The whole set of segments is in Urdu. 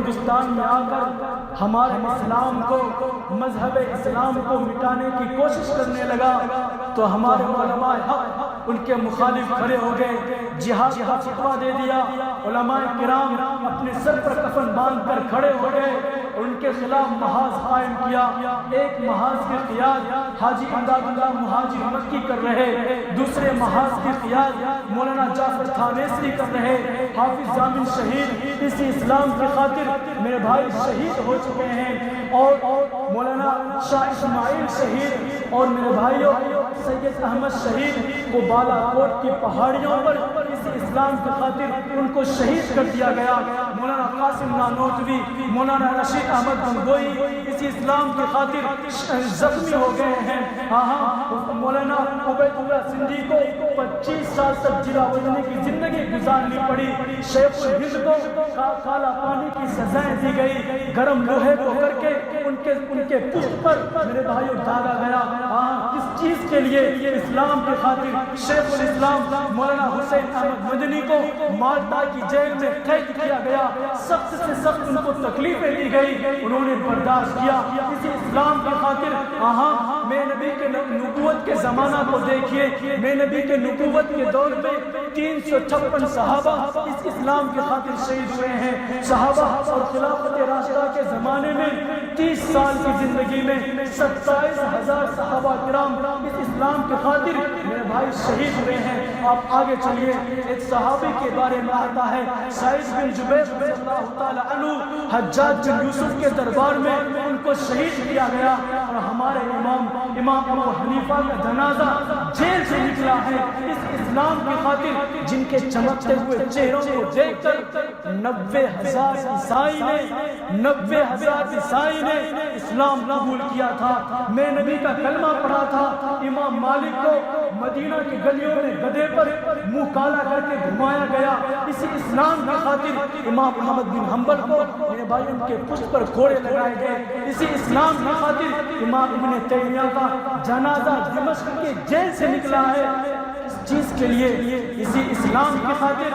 ہندوستان میں آ کر ہمارے اسلام کو، مذہب اسلام کو مٹانے کی کوشش کرنے لگا تو ہمارے علماء حق ان کے مخالف کھڑے ہو گئے، جہاد کا فتویٰ دے دیا۔ علماء کرام اپنے سر پر کفن باندھ کر کھڑے ہو گئے اور ان کے خلاف محاذ قائم کیا۔ ایک محاذ کی قیادت حاجی امداد اللہ مہاجر مکی کر رہے، دوسرے محاذ کی قیادت مولانا جعفر تھانیسری کر رہے۔ حافظ ضامن شہید اسی اسلام کی خاطر میرے بھائی شہید ہو چکے ہیں، اور مولانا شاہ اسماعیل شہید اور میرے بھائیوں سید احمد شہید کو بالا کوٹ کی پہاڑیوں پر اسی اسلام کی خاطر ان کو شہید کر دیا گیا۔ مولانا قاسم نانوتوی، مولانا رشید احمد گنگوئی اسی اسلام کی خاطر زخمی ہو گئے ہیں۔ مولانا عبید اللہ سندھی کو 25 سال تک جلا وطنی کی زندگی گزارنی پڑی۔ شیخ الہند کو کالا پانی کی سزائیں دی گئی، گرم لوہے کو کر کے ان کے پشت پر میرے بھائیوں داغا گیا۔ کس چیز کے لیے؟ اسلام کی خاطر۔ شیخ الاسلام مولانا حسین احمد مدنی کو مالٹا کی جیل میں قید کیا گیا، سخت سے سخت ان کو تکلیفیں دی گئی، انہوں نے برداشت کیا اسی اسلام کی خاطر۔ میں نبی کے نبوت کے زمانہ کو دیکھیے، میں نبی کے نبوت کے دور میں 356 صحابہ اس اسلام کی خاطر شہید ہوئے ہیں۔ صحابہ اور خلافت راشدہ کے زمانے میں 30 سال کی زندگی میں 27,000 صحابہ کرام اس اسلام کی خاطر میرے بھائی شہید ہوئے ہیں۔ آپ آگے چلیے، ایک صحابی کے بارے میں آتا ہے، سعید بن جبیر رضی اللہ تعالی عنہ، حجاج بن یوسف کے دربار میں ان کو شہید کیا گیا، اور ہمارے امام ابو حنیفہ کا جنازہ جیل سے نکلا ہے اس اسلام کی خاطر، جن کے چمکتے ہوئے چہروں کو دیکھ کر 90,000 عیسائی نے اسلام قبول کیا تھا۔ میں نبی کا کلمہ پڑھا تھا۔ امام مالک کو مدینہ کی گلیوں میں گدھے پر منہ کالا کر کے گھمایا گیا اسی اسلام کی خاطر۔ امام احمد بن حنبل کو میرے بھائی ان کے پشت پر گھوڑے لگائے گئے اسی اسلام کی خاطر۔ امام ابن تیمیہ کا جنازہ دمشق کے جیل سے نکلا ہے اس چیز کے لیے، اسی اسلام کی خاطر،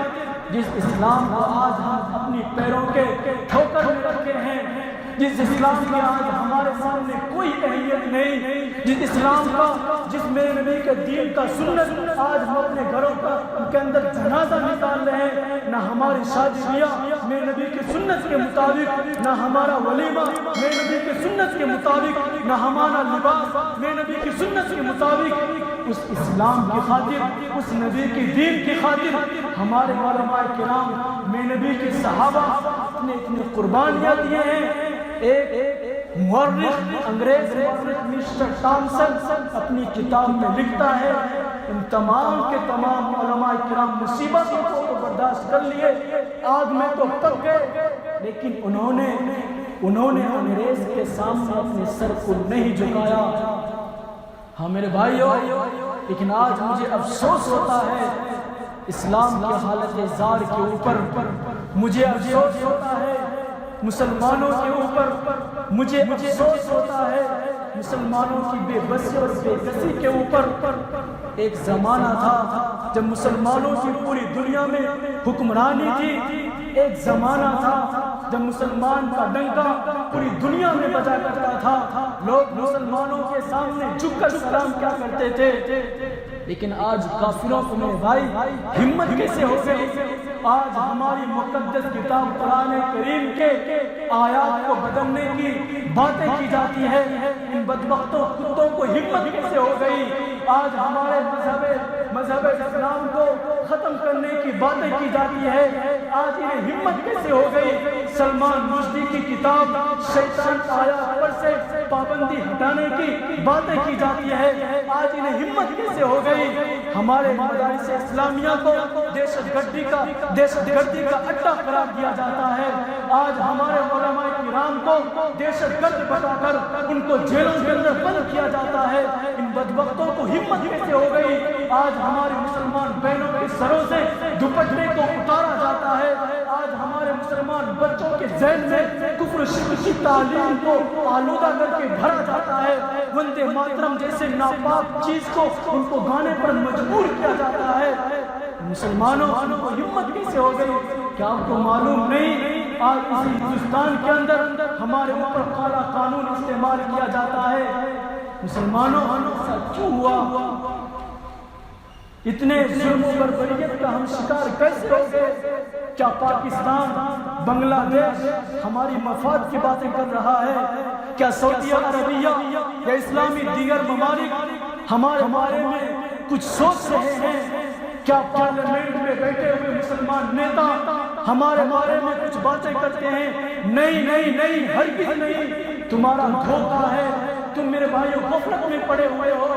جس اسلام کو آج ہم اپنی پیروں کے ٹھوکر میں رکھے ہیں، جس اسلام کی آج ہمارے سامنے کوئی اہمیت نہیں، جس اسلام کا، جس میرے نبی کے دین کا سنت آج ہم اپنے گھروں کے اندر جنازہ نکال رہے ہیں، نہ ہماری شادی بیاہ میرے نبی کی سنت کے مطابق، نہ ہمارا ولیمہ میرے نبی کی سنت کے مطابق، نہ ہمارا لباس میرے نبی کی سنت کے مطابق۔ اس اسلام کی خاطر، اس نبی کی دین کی خاطر ہمارے علماء کرام، میرے نبی کے صحابہ اپنے اتنے قربانیاں دیے ہیں۔ ایک مورخ، انگریز مورخ مسٹر ٹامسن اپنی کتاب میں لکھتا ہے، ان تمام کے تمام علماء کرام مصیبتوں کو برداشت کر لیے، آگ میں تو پک گئے، لیکن انہوں نے انگریز کے سامنے اپنے سر کو نہیں جھکایا۔ ہاں میرے بھائیوں، لیکن آج مجھے افسوس ہوتا ہے اسلام کی حالت زار کے اوپر، مجھے افسوس ہوتا ہے مسلمانوں کے اوپر، مجھے افسوس ہوتا ہے مسلمانوں کی بے بسی اور بے کسی کے اوپر۔ ایک زمانہ تھا جب مسلمانوں کی پوری دنیا میں حکمرانی تھی، ایک زمانہ تھا جب مسلمان کا ڈنکا پوری دنیا میں بجا کرتا تھا، لوگ مسلمانوں کے سامنے جھک کر سلام کیا کرتے تھے، لیکن آج کافروں کو میرے بھائی ہمت کیسے ہو گئی؟ آج ہماری مقدس کتاب قرآن کریم کے آیات کو بدلنے کی باتیں کی جاتی ہے، ان بدبختوں کتوں کو ہمت کیسے ہو گئی؟ آج ہمارے مذہب اسلام کو ختم کرنے کی باتیں کی جاتی ہے، آج انہیں ہمت کیسے ہو گئی؟ سلمان رشدی کی کتاب شیطان آیات پر سے پابندی ہٹانے کی باتیں کی جاتی ہے، آج انہیں ہمت کیسے ہو گئی؟ ہمارے مدارس اسلامیہ کو دہشت گردی کا اڈا قرار دیا جاتا ہے، آج ہمارے علماء کرام کو دہشت گرد بتا کر ان کو جیلوں کے اندر بند کیا جاتا ہے، ان بدبختوں کو ہمت کیسے ہو گئی؟ آج ہمارے مسلمان بہنوں کے سروں سے دوپٹے کو اتارا جاتا ہے، آج ہمارے مسلمان بچوں کے ذہن میں کفر شرک کی تعلیم کو آلودہ کر کے بھرا جاتا ہے، وندے ماترم جیسے ناپاک چیز کو ان کو گانے پر مجبور کیا جاتا ہے۔ مسلمانوں کو ہمت کیسے ہو گئی؟ کیا آپ کو معلوم نہیں آج اسی ہندوستان کے اندر ہمارے اوپر کالا قانون استعمال کیا جاتا ہے۔ مسلمانوں ایسا کیوں ہوا؟ اتنے ظلم و بربریت کا ہم شکار کیسے ہو گئے؟ کیا پاکستان، بنگلہ دیش ہماری مفاد کی باتیں کر رہا ہے؟ کیا سعودی عربیہ یا اسلامی دیگر ممالک ہمارے بارے میں کچھ سوچ رہے ہیں؟ کیا پارلیمنٹ میں بیٹھے ہوئے مسلمان نیتا ہمارے بارے میں کچھ باتیں کرتے ہیں؟ نہیں نہیں نہیں، ہرگز نہیں، تمہارا دھوکہ ہے، تم میرے بھائیوں غفلت میں پڑے ہوئے ہو۔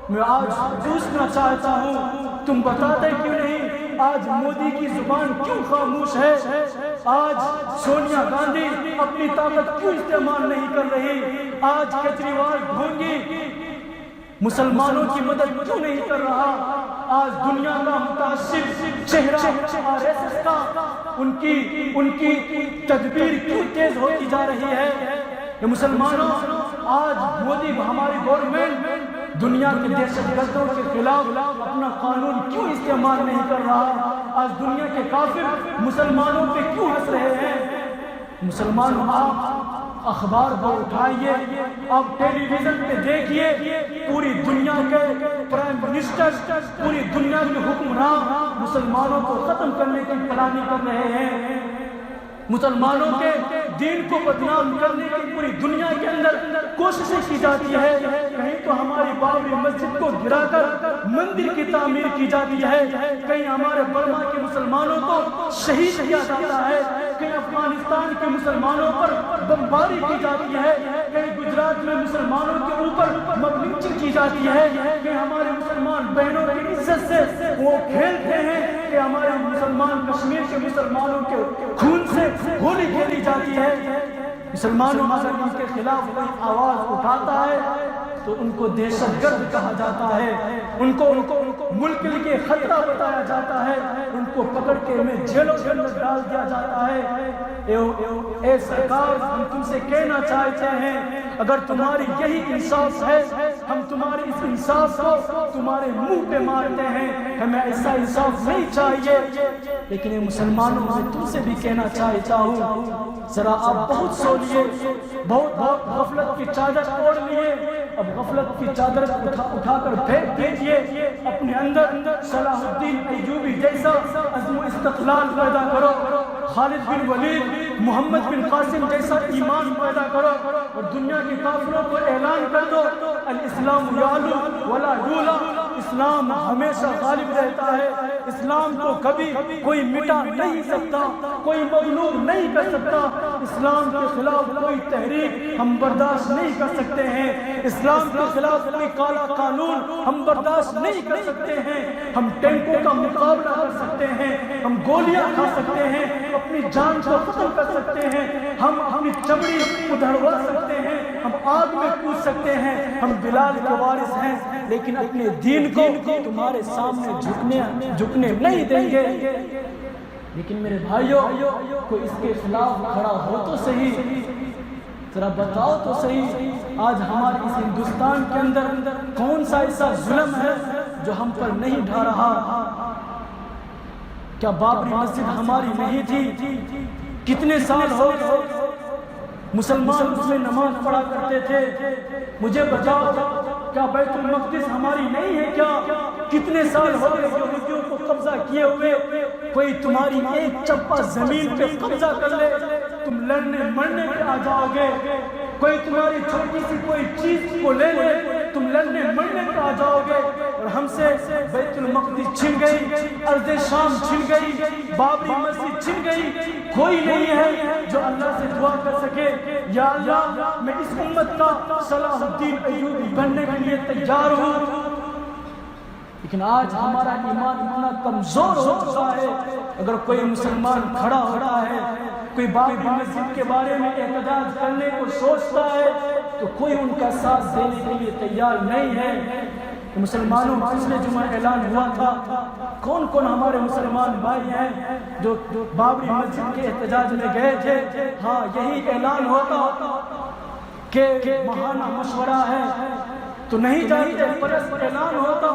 میں آج پوچھنا چاہتا ہوں، تم بتاتے کیوں نہیں؟ آج مودی کی زبان کیوں خاموش ہے؟ آج سونیا گاندھی اپنی طاقت کیوں استعمال نہیں کر رہی؟ آج کیجریوال ڈھونگی مسلمانوں کی مدد کیوں نہیں کر رہا؟ آج دنیا کا متعصب چہرہ RSS کا ان کی تدبیر کیوں تیز ہوتی جا رہی ہے؟ یہ مسلمانوں، آج مودی ہماری گورنمنٹ دنیا کے دہشت گردوں کے خلاف اپنا قانون کیوں استعمال نہیں کر رہا؟ آج دنیا کے کافر مسلمانوں پہ کیوں ہنس رہے ہیں؟ مسلمانوں، آپ اخبار کو اٹھائیے، آپ ٹیلی ویژن پہ دیکھیے، پوری دنیا کے پرائم منسٹر، پوری دنیا کے حکمران مسلمانوں کو ختم کرنے کی پلاننگ کر رہے ہیں۔ مسلمانوں کے دین کو بدنام کرنے کی پوری دنیا کے اندر کوششیں کی جاتی ہے۔ کہیں تو ہماری بابری مسجد کو گرا کر مندر کی تعمیر کی جاتی ہے، کہیں ہمارے برما کے مسلمانوں کو شہید کیا جاتا ہے، کہیں افغانستان کے مسلمانوں پر بمباری کی جاتی ہے، کہیں گجرات میں مسلمانوں کے اوپر مبلنچنگ کی جاتی ہے، کہ ہمارے مسلمان بہنوں کی عزت سے وہ کھیلتے ہیں، کہ ہمارے مسلمان کشمیر کے مسلمانوں کے خون سے ہولی کھیلی جاتی ہے۔ مسلمانوں اگر ان کے خلاف کوئی آواز اٹھاتا ہے تو ان کو دہشت گرد کہا جاتا ہے، ان کو ملک کے لیے خطرہ بتایا جاتا ہے، ان کو پکڑ کے انہیں جیلوں کے اندر ڈال دیا جاتا ہے۔ اے سرکار، ہم تم سے کہنا چاہتے ہیں، اگر تمہاری یہی انصاف ہے، ہم تمہاری اس انصاف کو تمہارے منہ پہ مارتے ہیں، ہمیں ایسا انصاف نہیں چاہیے۔ لیکن اے مسلمانوں، میں تم سے بھی کہنا چاہتا ہوں، ذرا آپ بہت سو لیے، بہت غفلت کی چادر اوڑھ لیے، اب غفلت کی چادر اٹھا کر پھینک دیجئے، اپنے اندر صلاح الدین ایوبی جیسا عزم و استقلال پیدا کرو، خالد بن ولید، محمد بن قاسم جیسا ایمان پیدا کرو، اور دنیا کے کافروں کو اعلان کر دو، الاسلام یعلو ولا یولا، اسلام ہمیشہ غالب رہتا ہے، اسلام کو کبھی کوئی مٹا نہیں سکتا، کوئی مغلوب نہیں کر سکتا، اسلام کے خلاف کوئی تحریک ہم برداشت نہیں کر سکتے ہیں، اسلام کے خلاف کوئی کالا قانون ہم برداشت نہیں کر سکتے ہیں، ہم ٹینکوں کا مقابلہ کر سکتے ہیں، ہم گولیاں کھا سکتے ہیں، اپنی جان کو ختم کر سکتے ہیں، ہم اپنی چمڑی ادھڑوا سکتے ہیں، ہم آگ میں کود سکتے ہیں، ہم بلال کے وارث ہیں، لیکن اپنے دین کو تمہارے سامنے جھکنے نہیں دیں گے۔ لیکن میرے بھائیوں، کوئی اس کے خلاف کھڑا ہو تو صحیح، ذرا بتاؤ تو صحیح، آج ہمارے اس ہندوستان کے اندر کون سا ایسا ظلم ہے جو ہم پر نہیں ڈھا رہا؟ کیا بابری مسجد ہماری نہیں تھی؟ کتنے سال ہو گئے مسلمان اس میں نماز پڑھا کرتے تھے؟ مجھے بتاؤ، کیا بیت المقدس ہماری نہیں ہے کیا؟ کتنے سال ہو گئے یہودیوں کو قبضہ کیے ہوئے؟ کوئی تمہاری ایک چپا زمین پہ قبضہ کر لے، تم لڑنے مرنے پہ آ جاؤ گے، کوئی تمہاری چھوٹی سی کوئی چیز کو لے لے، تم لڑنے مرنے پہ آ جاؤ گے، اور ہم سے بیت المقدس چھن گئی، ارض شام چھن گئی، بابری مسجد چھن گئی، کوئی نہیں ہے جو اللہ سے دعا کر سکے یا اللہ میں اس امت کا صلاح الدین ایوبی بننے کے لیے تیار ہوں۔ لیکن آج ہمارا ایمان اتنا کمزور ہو چکا ہے، اگر کوئی مسلمان کھڑا ہو رہا ہے، کوئی بابری مسجد کے بارے میں احتجاج کرنے کو سوچتا ہے، تو کوئی ان کا ساتھ دینے کے لیے تیار نہیں ہے۔ مسلمانوں، پچھلے جمعہ اعلان ہوا تھا، کون کون ہمارے مسلمان بھائی ہیں جو بابری مسجد کے احتجاج میں گئے تھے؟ ہاں، یہی اعلان ہوتا کہ ماہانہ مشورہ ہے تو نہیں جاتے، پر اعلان ہوتا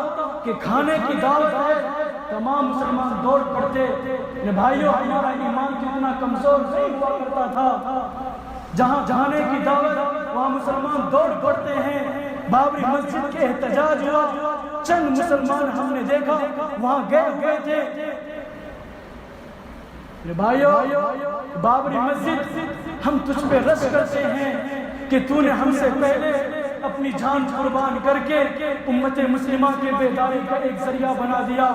کہ کھانے کی دعوت ہے تمام مسلمان دوڑ پڑتے. میرے بھائیوں ہمارا ایمان کتنا کمزور نہیں ہوا کرتا تھا. جہاں جانے کی دعوت وہاں مسلمان دوڑ پڑتے ہیں. بابری مسجد کے احتجاج ہوا, چند مسلمان ہم نے دیکھا وہاں گئے ہوئے تھے. میرے بھائیوں بابری مسجد ہم تجھ پہ رشک کرتے ہیں کہ تو نے ہم سے پہلے اپنی جان قربان کر کے امت مسلمہ کے بیداری کا ایک ذریعہ بنا دیا.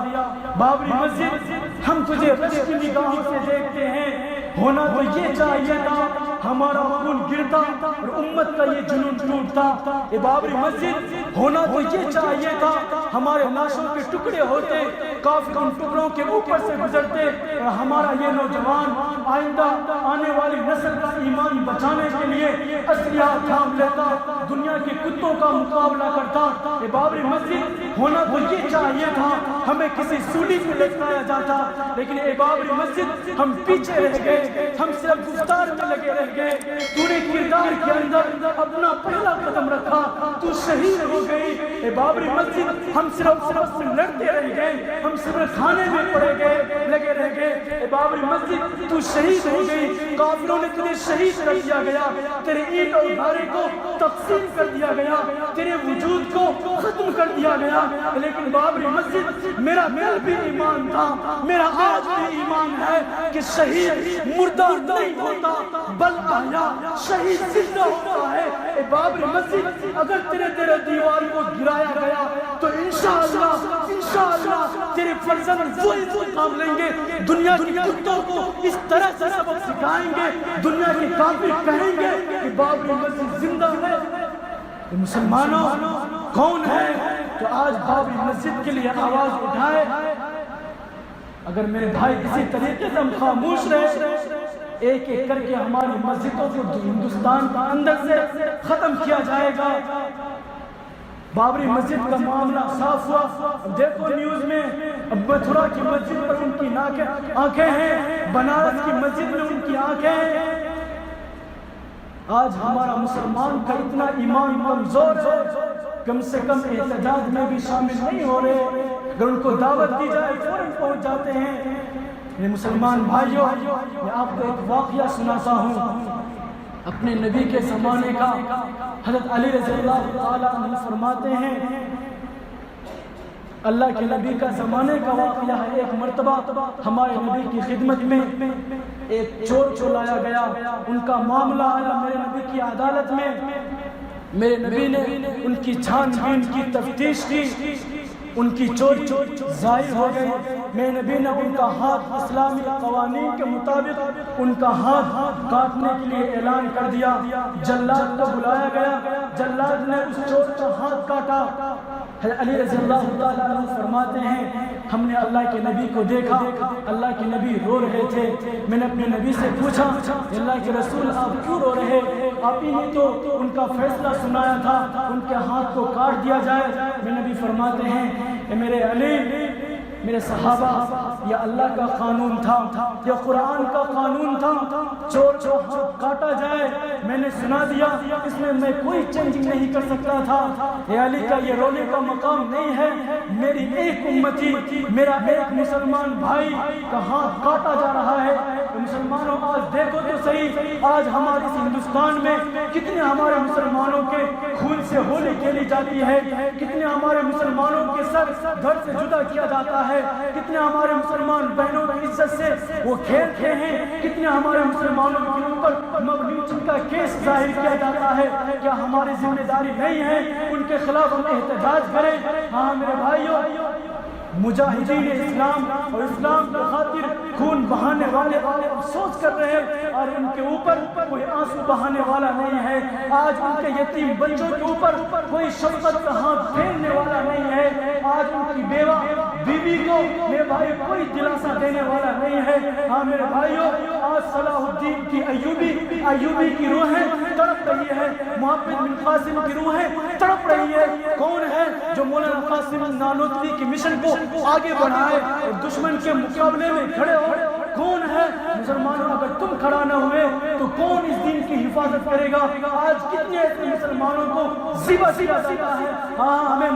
بابری مسجد ہم تجھے رشک کی نگاہوں سے دیکھتے ہیں. ہونا تو یہ چاہیے تھا ہمارا خون گرتا اور امت کا یہ جنون ٹوٹتا. یہ بابری مسجد ہونا تو یہ چاہیے تھا ہمارے لاشوں کے ٹکڑے ہوتے, کافر ان ٹکڑوں کے اوپر سے گزرتے اور ہمارا یہ نوجوان آئندہ آنے والی نسل کا ایمان بچانے کے لیے اسلحہ تھام لیتا, دنیا کے کتوں کا مقابلہ کرتا. یہ بابری مسجد ہونا تو یہ چاہیے تھا ہمیں کسی سولی پہ لٹکایا جاتا, لیکن یہ بابری مسجد ہم پیچھے رہ گئے, ہم صرف گفتار میں لگے رہ گئے. تو نے کردار کے اندر اپنا پہلا قدم رکھا, تو شہید ہو گئی. اے بابری مسجد ہم صرف لڑتے رہ گئے, ہم صرف کھانے میں پڑے گئے لگے رہ گئے. اے بابری مسجد تو شہید ہو گئی, کافروں نے تجھے شہید کر دیا گیا, تیرے اینٹ اور گھاڑی کو تقسیم کر دیا گیا, تیرے وجود کو ختم کر دیا گیا. لیکن بابری مسجد میرا دل بھی ایمان تھا, میرا آج بھی ایمان ہے کہ شہید مردہ نہیں ہوتا بل آیا شہید زندہ ہوتا ہے. اے بابری مسجد اگر تیرے دیوار کو گرایا گیا تو انشاءاللہ تیرے فرزند وہی کام لیں گے, دنیا کی کتوں کو اس طرح سے سبق سکھائیں گے, دنیا کے کافر کہیں گے کہ بابری مسجد زندہ ہے. مسلمانوں کون ہے تو آج بابری مسجد کے لیے آواز اٹھائے؟ اگر میرے بھائی کسی طریقے سے ہم خاموش رہے, ایک ایک کر کے ہماری مسجدوں کو ہندوستان کا اندر سے ختم کیا جائے گا. بابری مسجد کا معاملہ صاف ہوا. دیکھو نیوز میں متھرا کی مسجد پر ان کی آنکھیں ہیں, بنارس کی مسجد میں ان کی آنکھیں ہیں. آج ہمارا مسلمان کا اتنا ایمان کمزور ہے, کم سے کم احتجاج میں بھی شامل نہیں ہو رہے. اگر ان کو دعوت دی جائے فوراً پہنچ جاتے ہیں. یہ مسلمان بھائیوں, میں آپ کو ایک واقعہ سناتا ہوں اپنے نبی کے زمانے کا. حضرت علی رضی اللہ تعالیٰ عنہ فرماتے ہیں, اللہ کے نبی کا زمانے کا واقعہ ہے. ایک مرتبہ ہمارے نبی کی خدمت میں ایک چور کو لایا گیا. ان کا معاملہ آیا میرے نبی کی عدالت میں. میرے نبی نے ان کی چھان بین کی تفتیش کی, ان کی چوری ظاہر ہو گئی. میرے نبی نے ان کا ہاتھ اسلامی قوانین کے مطابق ان کا ہاتھ کاٹنے کے لیے اعلان کر دیا. جلاد کو بلایا گیا, جلاد نے اس چور کا ہاتھ کاٹا. علی رضی اللہ تعالیٰ عنہ فرماتے ہیں ہم نے اللہ کے نبی کو دیکھا, اللہ کے نبی رو رہے تھے. میں نے اپنے نبی سے پوچھا اللہ کے رسول آپ کیوں رو رہے؟ آپ ہی نے تو ان کا فیصلہ سنایا تھا ان کے ہاتھ کو کاٹ دیا جائے. میرے نبی فرماتے ہیں اے میرے علی, میرے صحابہ, یہ اللہ کا قانون تھا, یہ قرآن کا قانون تھا, چور کو ہاتھ کاٹا جائے. میں نے سنا دیا, اس میں کوئی چینجنگ نہیں کر سکتا تھا. یہ علی کا یہ رونے کا مقام نہیں ہے. میری ایک امتی, میرا ایک مسلمان بھائی کا ہاتھ کاٹا جا رہا ہے. مسلمانوں آج دیکھو تو صحیح, آج ہمارے اس ہندوستان میں کتنے ہمارے مسلمانوں کے خون سے ہولی کھیلی جاتی ہے, کتنے ہمارے مسلمانوں کے سر گھر سے جدا کیا جاتا ہے, کتنے ہمارے مسلمان بہنوں کی عزت سے وہ کھیلتے ہیں, کتنے ہمارے مسلمانوں کے اوپر مغلوبین کا کیس ظاہر کیا جاتا ہے. کیا ہماری ذمہ داری نہیں ہے ان کے خلاف ہم احتجاج کریں؟ ہاں میرے بھائیوں, مجاہدین اسلام اور اسلام کی خاطر خون بہانے والے افسوس کر رہے ہیں اور ان کے اوپر کوئی آنسو بہانے والا نہیں ہے. آج ان کے یتیم بچوں کے اوپر کوئی شفقت کا ہاتھ پھیرنے والا نہیں ہے. آج ان کی بیوہ بیوی کو میرے بھائی کوئی دلاسا دینے والا نہیں ہے. ہاں میرے بھائیوں, آج صلاح الدین کی ایوبی کی روحیں تڑپ رہی ہے, محمد بن قاسم کی روحیں تڑپ رہی ہے. کون ہے جو مولانا قاسم نانوتوی کی مشن کو آگے بڑھائے اور دشمن کے مقابلے میں کھڑے ہو؟ کون ہے؟ مسلمانوں اگر تم کھڑا نہ ہوئے تو کون اس دین کی حفاظت کرے گا؟ آج کتنے ایسے مسلمانوں کو ذبح کیا جاتا ہے۔ ہاں ہمیں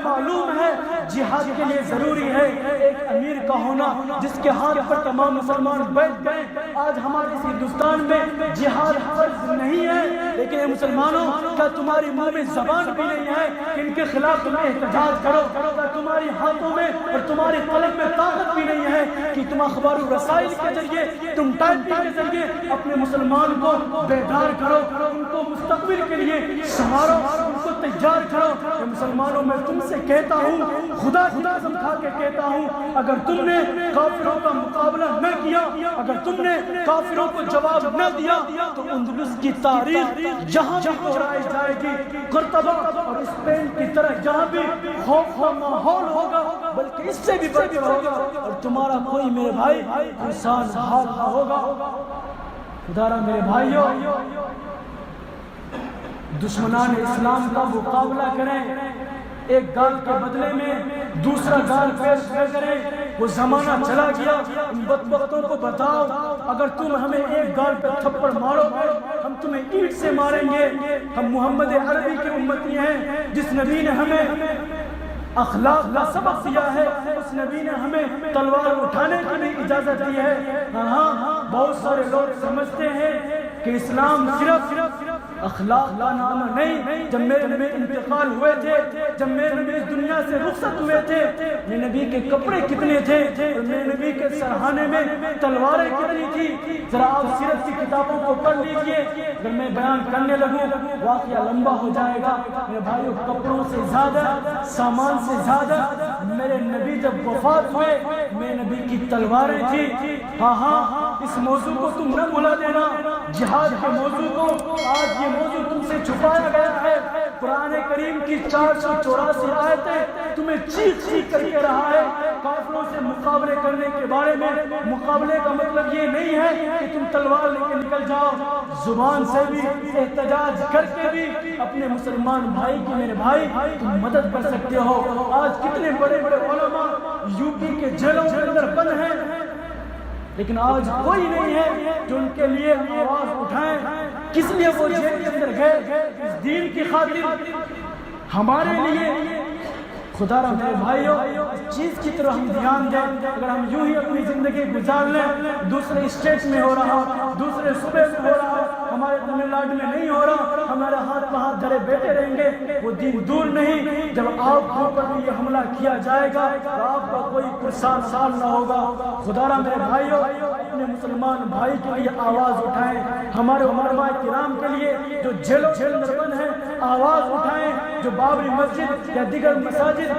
معلوم ہے جہاد کے لیے ضروری ہے ایک امیر کا ہونا جس کے ہاتھ پر تمام مسلمان بیٹھ گئے۔ آج ہمارے اس ہندوستان میں جہاد فرض نہیں ہے، لیکن اے مسلمانوں کیا تمہاری منہ میں زبان بھی نہیں ہے کہ ان کے خلاف تم احتجاج کرو؟ کیا تمہاری ہاتھوں میں اور تمہاری قلم میں طاقت بھی نہیں ہے کہ تم اخبار و رسائل کے ذریعے، تم ٹائپنگ کے ذریعے اپنے مسلمان کو بیدار کرو، ان کو مستقبل کے لیے سنوارو، ان کو تیار کرو؟ اے مسلمانوں میں تم سے کہتا ہوں، خدا کی قسم کھا کے کہتا ہوں، اگر تم نے کافروں کا مقابلہ نہ کیا، اگر تم نے کافروں کو جواب نہ دیا تو اندلس کی تاریخ جہاں بھی دہرائی جائے گی، قرطبہ اور اسپین کی طرح جہاں بھی خوف کا ماحول ہوگا بلکہ اس سے بھی بڑھتر ہوگا، اور تمہارا کوئی میرے بھائی انسان حال نہ ہوگا۔ خدا را میرے بھائیوں، دشمنان اسلام کا مقابلہ کریں، ایک گال کے بدلے میں دوسرا گال پیش نہ کریں۔ وہ زمانہ چلا گیا، ان بدبختوں کو بتاؤ اگر تم ہمیں ایک گال پہ تھپڑ مارو ہم تمہیں اینٹ سے ماریں گے۔ ہم محمد عربی کے امتی ہیں، جس نبی نے ہمیں اخلاق کا سبق دیا ہے، اس نبی نے ہمیں تلوار اٹھانے کی بھی اجازت دی ہے۔ ہاں بہت سارے لوگ سمجھتے ہیں کہ اسلام صرف اخلاق کا نام نہیں۔ جب میرے نبی انتقال ہوئے تھے، جب میرے نبی اس دنیا سے رخصت ہوئے تھے، میرے نبی کے کپڑے کتنے تھے اور میرے نبی کے سرہانے میں تلواریں کتنی تھی؟ ذرا آپ سیرت کی کتابوں کو پڑھ لیجئے، اگر میں بیان کرنے لگوں واقعہ لمبا ہو جائے گا۔ میرے بھائیوں، کپڑوں سے زیادہ، سامان سے زیادہ میرے نبی جب وفات ہوئے میرے نبی کی تلواریں تھی۔ ہاں اس موضوع کو تم نہ بھلا دینا، جہاد کے موضوع کو۔ آج یہ موضوع تم سے چھپایا گیا ہے۔ قرآن کریم کی 484 آیتیں تمہیں چیخ کر کے رہا ہے کافروں سے مقابلے کرنے کے بارے میں۔ مقابلے کا مطلب یہ نہیں ہے کہ تم تلوار لے کے نکل جاؤ، زبان سے بھی احتجاج کر کے بھی اپنے مسلمان بھائی کی، میرے بھائی تم مدد کر سکتے ہو۔ آج کتنے بڑے بڑے علماء یو پی کے جیلوں کے اندر بند ہیں، لیکن آج کوئی نہیں ہے جو ان کے لیے آواز اٹھائیں۔ کس لیے وہ جیل کے اندر گئے؟ اس دین کی خاطر، ہمارے لیے۔ خدا را میرے بھائیوں، اس چیز کی طرح ہم دھیان دیں۔ اگر ہم یوں ہی اپنی زندگی گزار لیں، دوسرے اسٹیٹ میں ہو رہا، دوسرے صوبے میں ہو رہا، ہمارے تمل ناڈو میں نہیں ہو رہا، ہمارے ہاتھ پہ ہاتھ دھرے بیٹھے رہیں گے، وہ دن دور نہیں جب آپ کے اوپر بھی یہ حملہ کیا جائے گا تو آپ کا کوئی پرسان سال نہ ہوگا۔ خدا را میرے بھائیوں، اپنے مسلمان بھائی کے لیے آواز اٹھائیں، ہمارے علماء کرام کے لیے جو جیل اندر بند ہیں آواز اٹھائیں، جو بابری مسجد یا دیگر مساجد